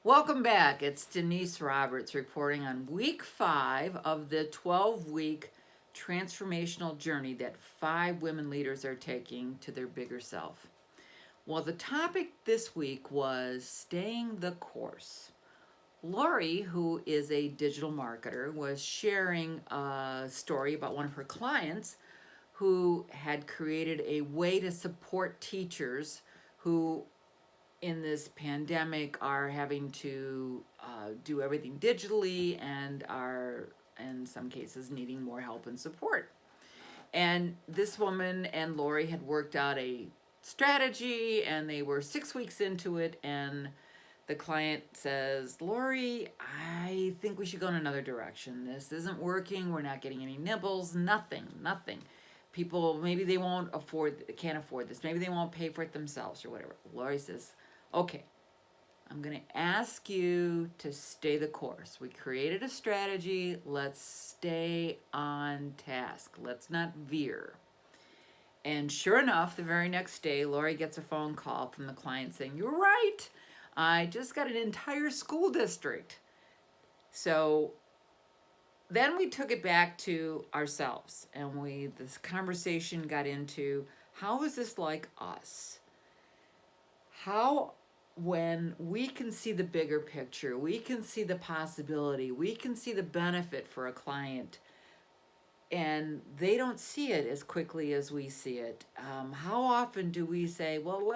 Welcome back. It's Denise Roberts reporting on week 5 of the 12-week transformational journey that 5 women leaders are taking to their bigger self. Well, the topic this week was staying the course. Lori, who is a digital marketer, was sharing a story about one of her clients who had created a way to support teachers who in this pandemic are having to do everything digitally and are in some cases needing more help and support. And this woman and Lori had worked out a strategy and they were 6 weeks into it, and the client says, Lori, I think we should go in another direction. This isn't working. We're not getting any nibbles, nothing. People, maybe they can't afford this. Maybe they won't pay for it themselves or whatever. Lori says, okay, I'm going to ask you to stay the course. We created a strategy. Let's stay on task. Let's not veer. And sure enough, the very next day, Lori gets a phone call from the client saying, you're right. I just got an entire school district. So then we took it back to ourselves, and this conversation got into, how is this like us? How, when we can see the bigger picture, we can see the possibility, we can see the benefit for a client, and they don't see it as quickly as we see it. How often do we say, well,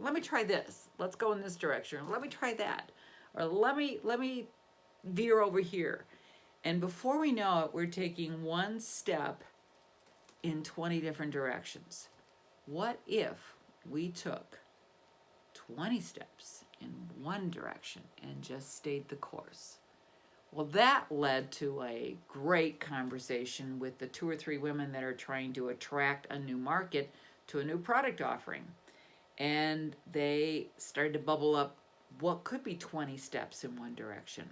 let me try this. Let's go in this direction. Let me try that. Or let me veer over here. And before we know it, we're taking one step in 20 different directions. What if we took 20 steps in one direction and just stayed the course? Well, that led to a great conversation with the 2 or 3 women that are trying to attract a new market to a new product offering. And they started to bubble up what could be 20 steps in one direction.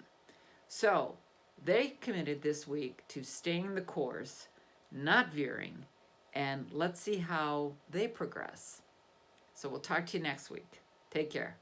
So they committed this week to staying the course, not veering, and let's see how they progress. So we'll talk to you next week. Take care.